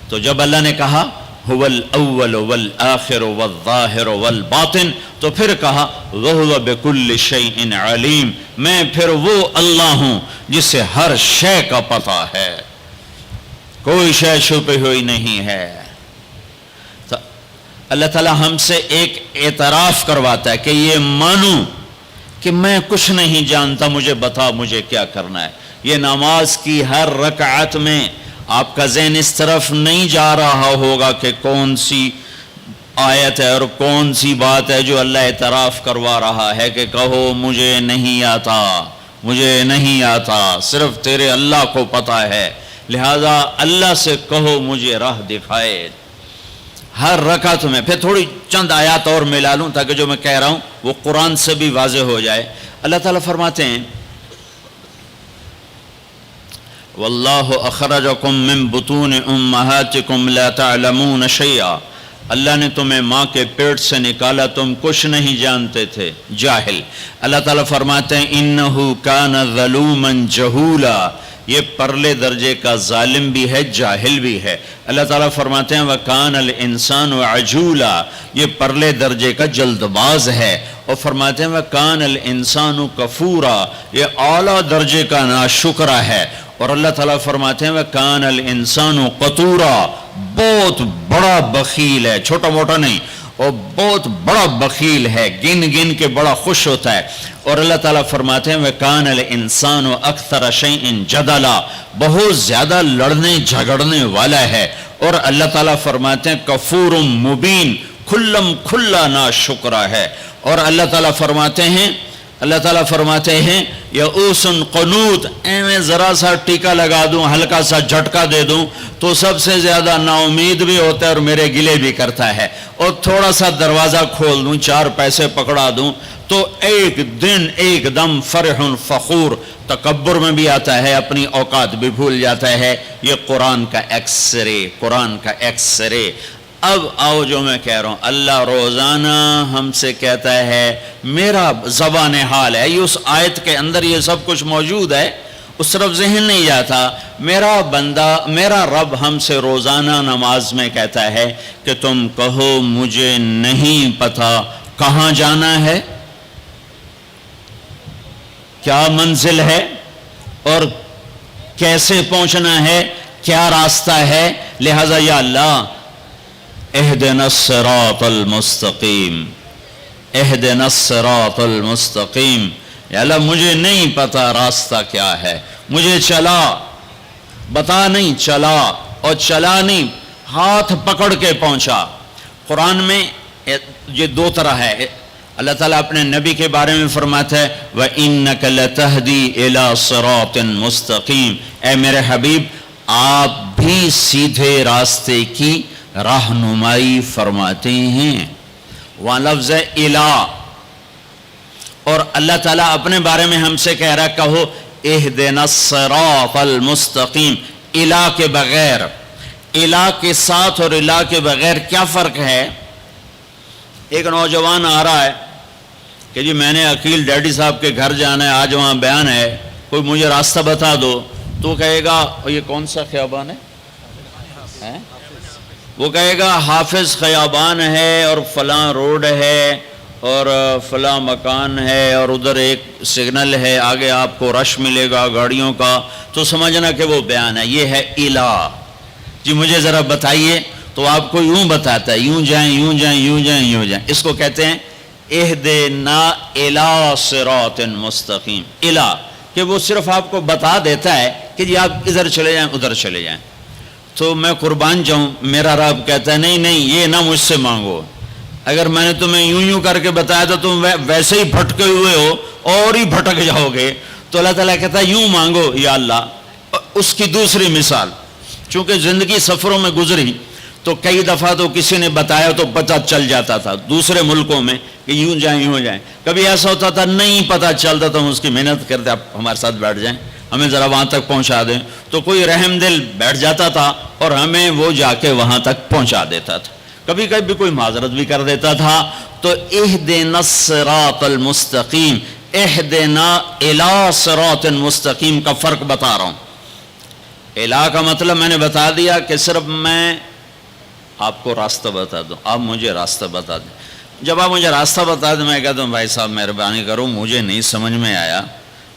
تو جب اللہ نے کہا هو الاول والآخر والظاہر والباطن تو پھر کہا وهو بكل شيء علیم، میں پھر وہ اللہ ہوں جسے ہر شے کا پتہ ہے، کوئی شے چھپی ہوئی نہیں ہے۔ تو اللہ تعالی ہم سے ایک اعتراف کرواتا ہے کہ یہ مانو کہ میں کچھ نہیں جانتا، مجھے بتا مجھے کیا کرنا ہے۔ یہ نماز کی ہر رکعت میں آپ کا ذہن اس طرف نہیں جا رہا ہوگا کہ کون سی آیت ہے اور کون سی بات ہے جو اللہ اعتراف کروا رہا ہے کہ کہو مجھے نہیں آتا، مجھے نہیں آتا، صرف تیرے اللہ کو پتہ ہے، لہذا اللہ سے کہو مجھے راہ دکھائے۔ ہر رکعت میں پھر تھوڑی چند آیات اور ملا لوں تاکہ جو میں کہہ رہا ہوں وہ قرآن سے بھی واضح ہو جائے۔ اللہ تعالیٰ فرماتے ہیں واللہ اخرجکم من بطون امہاتکم لا تعلمون شیئا، اللہ نے تمہیں ماں کے پیٹ سے نکالا، تم کچھ نہیں جانتے تھے، جاہل۔ اللہ تعالیٰ فرماتے ہیں انہو کان ظلوما جہولا، یہ پرلے درجے کا ظالم بھی ہے، جاہل بھی ہے۔ اللہ تعالیٰ فرماتے ہیں وَكَانَ الْإِنسَانُ عَجُولًا، یہ پرلے درجے کا جلد باز ہے، اور فرماتے ہیں وَكَانَ الْإِنسَانُ كَفُورًا، یہ اعلیٰ درجے کا ناشکرہ ہے، اور اللہ تعالیٰ فرماتے ہیں وَكَانَ الْإِنسَانُ قَتُورًا، بہت بڑا بخیل ہے، چھوٹا موٹا نہیں، اور بہت بڑا بخیل ہے، گن گن کے بڑا خوش ہوتا ہے۔ اور اللہ تعالیٰ فرماتے ہیں وَكَانَ الْإِنسَانُ أَكْثَرَ شَيْءٍ جَدَلًا، بہت زیادہ لڑنے جھگڑنے والا ہے۔ اور اللہ تعالیٰ فرماتے ہیں کفور مبین، کھلا ناشکرہ ہے۔ اور اللہ تعالیٰ فرماتے ہیں یئوس قنوط، میں ذرا سا ٹیکا لگا دوں، ہلکا سا جھٹکا دے دوں تو سب سے زیادہ نا امید بھی ہوتا ہے اور میرے گلے بھی کرتا ہے، اور تھوڑا سا دروازہ کھول دوں، 4 پیسے پکڑا دوں تو ایک دن ایک دم فرح فخور، تکبر میں بھی آتا ہے، اپنی اوقات بھی بھول جاتا ہے۔ یہ قرآن کا ایکس رے۔ اب آؤ جو میں کہہ رہا ہوں، اللہ روزانہ ہم سے کہتا ہے، میرا زبان حال ہے، یہ اس آیت کے اندر یہ سب کچھ موجود ہے، اس طرف ذہن نہیں جاتا۔ میرا بندہ، میرا رب ہم سے روزانہ نماز میں کہتا ہے کہ تم کہو مجھے نہیں پتا کہاں جانا ہے، کیا منزل ہے، اور کیسے پہنچنا ہے، کیا راستہ ہے، لہذا یا اللہ اہدنا الصراط المستقیم، اہدنا الصراط المستقیم، یا اللہ مجھے نہیں پتا راستہ کیا ہے، مجھے بتا نہیں چلا، اور چلا نہیں ہاتھ پکڑ کے پہنچا۔ قرآن میں یہ 2 طرح ہے۔ اللہ تعالیٰ اپنے نبی کے بارے میں فرماتا ہے وَإِنَّكَ لَتَهْدِي إِلَىٰ صِرَاطٍ مُسْتَقِيمٍ، اے میرے حبیب آپ بھی سیدھے راستے کی رہنمائی فرماتے ہیں۔ وہاں لفظ ہے الہ، اور اللہ تعالیٰ اپنے بارے میں ہم سے کہہ رہا ہے کہو اہدنا الصراط المستقیم۔ الہ کے بغیر، الہ کے ساتھ اور الہ کے بغیر کیا فرق ہے؟ ایک نوجوان آ رہا ہے کہ جی میں نے عقیل ڈیڈی صاحب کے گھر جانا ہے، آج وہاں بیان ہے، کوئی مجھے راستہ بتا دو، تو کہے گا یہ کون سا خیابان ہے؟ وہ کہے گا حافظ خیابان ہے اور فلاں روڈ ہے اور فلاں مکان ہے اور ادھر ایک سگنل ہے، آگے آپ کو رش ملے گا گاڑیوں کا، تو سمجھنا کہ وہ بیان ہے۔ یہ ہے الہ۔ جی مجھے ذرا بتائیے، تو آپ کو یوں بتاتا ہے، یوں جائیں یوں جائیں یوں جائیں یوں جائیں۔ اس کو کہتے ہیں اہدنا الی صراط مستقیم۔ الہ کہ وہ صرف آپ کو بتا دیتا ہے کہ جی آپ ادھر چلے جائیں ادھر چلے جائیں۔ تو میں قربان جاؤں، میرا رب کہتا ہے نہیں نہیں یہ نہ مجھ سے مانگو، اگر میں نے تمہیں یوں یوں کر کے بتایا تو تم ویسے ہی بھٹکے ہوئے ہو اور ہی بھٹک جاؤ گے، تو اللہ تعالیٰ کہتا ہے یوں مانگو یا اللہ۔ اس کی دوسری مثال، چونکہ زندگی سفروں میں گزری تو کئی دفعہ تو کسی نے بتایا تو پتہ چل جاتا تھا دوسرے ملکوں میں کہ یوں جائیں یوں جائیں، کبھی ایسا ہوتا تھا نہیں پتہ چلتا تو ہم اس کی محنت کرتے آپ ہمارے ساتھ بیٹھ جائیں، ہمیں ذرا وہاں تک پہنچا دیں، تو کوئی رحم دل بیٹھ جاتا تھا اور ہمیں وہ جا کے وہاں تک پہنچا دیتا تھا، کبھی کبھی کوئی معذرت بھی کر دیتا تھا۔ تو اہدنا الصراط المستقیم، اہدنا الی صراط مستقیم کا فرق بتا رہا ہوں۔ الہ کا مطلب میں نے بتا دیا کہ صرف میں آپ کو راستہ بتا دوں، آپ مجھے راستہ بتا دیں۔ جب آپ مجھے راستہ بتا دیں میں کہتا ہوں بھائی صاحب مہربانی کرو، مجھے نہیں سمجھ میں آیا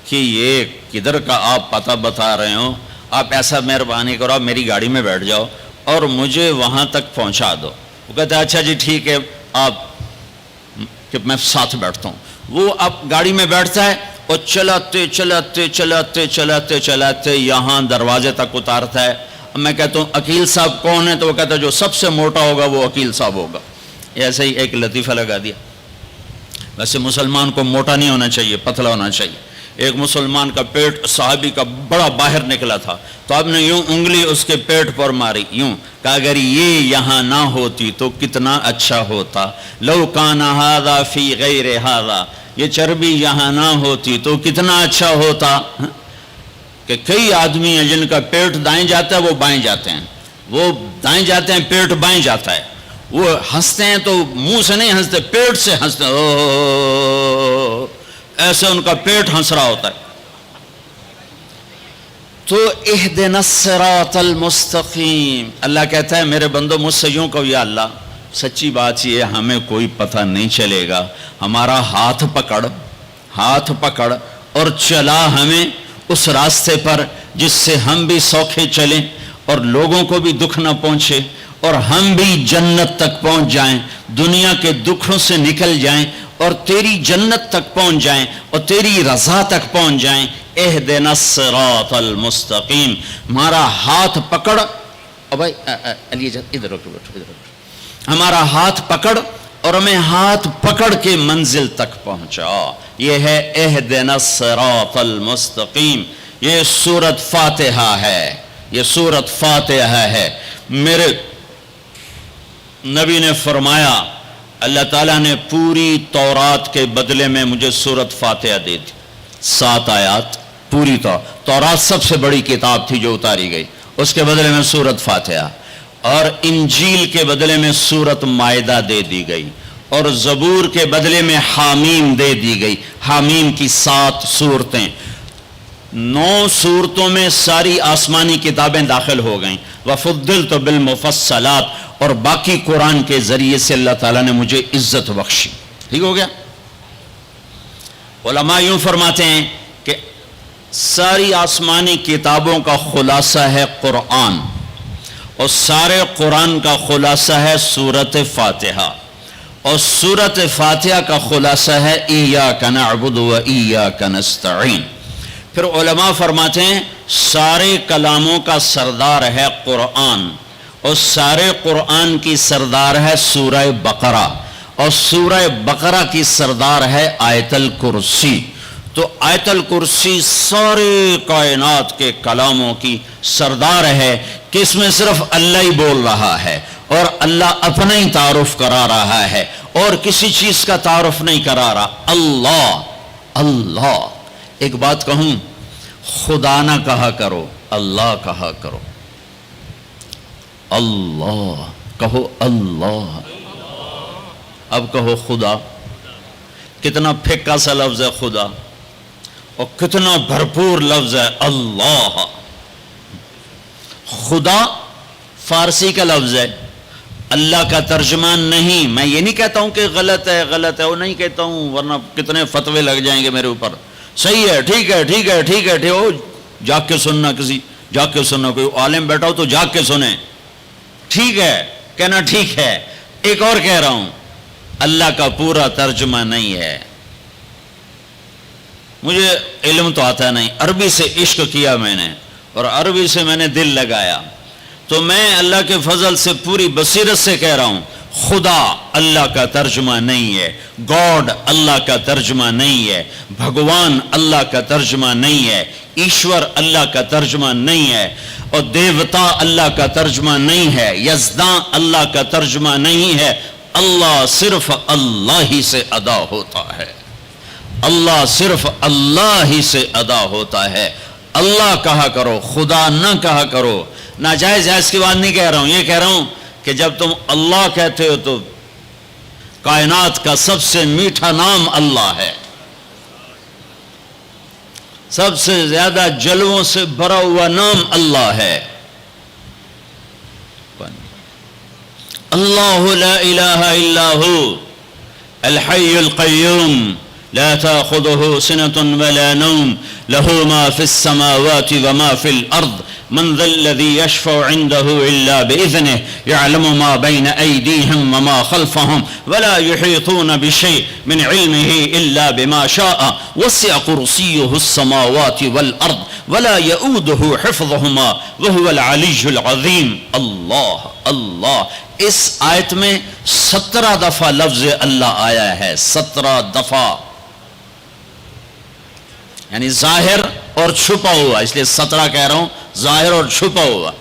کہ یہ کدھر کا آپ پتہ بتا رہے ہو، آپ ایسا مہربانی کرو آپ میری گاڑی میں بیٹھ جاؤ اور مجھے وہاں تک پہنچا دو۔ وہ کہتا ہے اچھا جی ٹھیک ہے آپ، کہ میں ساتھ بیٹھتا ہوں۔ وہ اب گاڑی میں بیٹھتا ہے اور چلاتے چلاتے چلاتے چلاتے چلاتے یہاں دروازے تک اتارتا ہے۔ میں کہتا ہوں عقیل صاحب کون ہے؟ تو وہ کہتا ہے جو سب سے موٹا ہوگا وہ عقیل صاحب ہوگا۔ ایسے ہی ایک لطیفہ لگا دیا۔ ویسے مسلمان کو موٹا نہیں ہونا چاہیے، پتلا ہونا چاہیے۔ ایک مسلمان کا پیٹ صحابی کا بڑا باہر نکلا تھا، تو آپ نے یوں انگلی اس کے پیٹ پر ماری، یوں کہ اگر یہ یہاں نہ ہوتی تو کتنا اچھا ہوتا، لو کان ھذا فی غیر ھذا، یہ چربی یہاں نہ ہوتی تو کتنا اچھا ہوتا۔ کہ کئی آدمی ہیں جن کا پیٹ دائیں جاتا ہے وہ بائیں جاتے ہیں، وہ دائیں جاتے ہیں پیٹ بائیں جاتا ہے، وہ ہنستے ہیں تو منہ سے نہیں ہنستے، پیٹ سے ہنستے ہیں، ایسے ان کا پیٹ ہنس رہا ہوتا ہے۔ تو اہدنا الصراط المستقیم، اللہ کہتا ہے میرے بندو مجھ سے یوں کہو یا اللہ سچی بات یہ ہمیں کوئی پتہ نہیں چلے گا، ہمارا ہاتھ پکڑ اور چلا ہمیں اس راستے پر جس سے ہم بھی سوکھے چلیں اور لوگوں کو بھی دکھ نہ پہنچے اور ہم بھی جنت تک پہنچ جائیں، دنیا کے دکھوں سے نکل جائیں اور تیری جنت تک پہنچ جائیں اور تیری رضا تک پہنچ جائیں۔ اہدنا الصراط المستقیم، ہمارا ہاتھ پکڑ، اور بھائی علی ادھر رکو، ہمارا ہاتھ پکڑ اور ہمیں ہاتھ پکڑ کے منزل تک پہنچا۔ یہ ہے اہدنا الصراط المستقیم، یہ سورۃ فاتحہ ہے، یہ سورۃ فاتحہ ہے۔ میرے نبی نے فرمایا اللہ تعالیٰ نے پوری تورات کے بدلے میں مجھے سورۃ فاتحہ دے دی، 7 آیات پوری تورات سب سے بڑی کتاب تھی جو اتاری گئی، اس کے بدلے میں سورۃ فاتحہ، اور انجیل کے بدلے میں سورۃ مائدہ دے دی گئی، اور زبور کے بدلے میں حامیم دے دی گئی۔ حامیم کی 7 صورتیں، 9 صورتوں میں ساری آسمانی کتابیں داخل ہو گئیں، وَفُضِّلْتُ بِالْمُفَصَّلَاتِ، اور باقی قرآن کے ذریعے سے اللہ تعالیٰ نے مجھے عزت بخشی۔ ٹھیک ہو گیا؟ علماء یوں فرماتے ہیں کہ ساری آسمانی کتابوں کا خلاصہ ہے قرآن، اور سارے قرآن کا خلاصہ ہے سورۃ فاتحہ، اور سورۃ فاتحہ کا خلاصہ ہے ایاک نعبد و ایاک نستعین۔ پھر علماء فرماتے ہیں سارے کلاموں کا سردار ہے قرآن، اور سارے قرآن کی سردار ہے سورہ بقرہ، اور سورہ بقرہ کی سردار ہے آیت الکرسی۔ تو آیت الکرسی سارے کائنات کے کلاموں کی سردار ہے کہ اس میں صرف اللہ ہی بول رہا ہے اور اللہ اپنا ہی تعارف کرا رہا ہے اور کسی چیز کا تعارف نہیں کرا رہا۔ اللہ اللہ، ایک بات کہوں، خدا نہ کہا کرو، اللہ کہا کرو۔ اللہ کہو، اللہ، اب کہو خدا۔ کتنا پھیکا سا لفظ ہے خدا، اور کتنا بھرپور لفظ ہے اللہ۔ خدا فارسی کا لفظ ہے، اللہ کا ترجمہ نہیں۔ میں یہ نہیں کہتا ہوں کہ غلط ہے، وہ نہیں کہتا ہوں، ورنہ کتنے فتوے لگ جائیں گے میرے اوپر۔ صحیح ہے، ٹھیک ہے، ٹھیک ہے، ٹھیک ہے، ٹھیک ہو، جاگ کے سننا، جاگ کے سننا، کوئی عالم بیٹھا ہو تو جاگ کے سنیں، ٹھیک ہے کہنا، ٹھیک ہے۔ ایک اور کہہ رہا ہوں، اللہ کا پورا ترجمہ نہیں ہے۔ مجھے علم تو آتا نہیں، عربی سے عشق کیا میں نے اور عربی سے میں نے دل لگایا، تو میں اللہ کے فضل سے پوری بصیرت سے کہہ رہا ہوں، خدا اللہ کا ترجمہ نہیں ہے، گاڈ اللہ کا ترجمہ نہیں ہے، بھگوان اللہ کا ترجمہ نہیں ہے، ایشور اللہ کا ترجمہ نہیں ہے، اور دیوتا اللہ کا ترجمہ نہیں ہے، یزداں اللہ کا ترجمہ نہیں ہے۔ اللہ صرف اللہ ہی سے ادا ہوتا ہے، اللہ صرف اللہ ہی سے ادا ہوتا ہے۔ اللہ کہا کرو، خدا نہ کہا کرو۔ ناجائز جائز کی بات نہیں کہہ رہا ہوں، یہ کہہ رہا ہوں کہ جب تم اللہ کہتے ہو تو کائنات کا سب سے میٹھا نام اللہ ہے۔ سب سے زیادہ جلووں سے بھرا ہوا نام اللہ ہے. اللہ لا الہ الا هو الحی القیوم لا تأخذه سنة ولا نوم له ما في السماوات وما في الأرض من ذا الذي يشفع عنده إلا بإذنه يعلم ما بين أيديهم وما خلفهم ولا يحيطون بشيء من علمه إلا بما شاء وسع كرسيه السماوات والأرض ولا يؤوده حفظهما وهو العلي العظيم. اللہ اللہ. اس آیت میں 17 دفعہ لفظ اللہ آیا ہے. 17 دفعہ, یعنی ظاہر اور چھپا ہوا, اس لیے 17 کہہ رہا ہوں, ظاہر اور چھپا ہوا.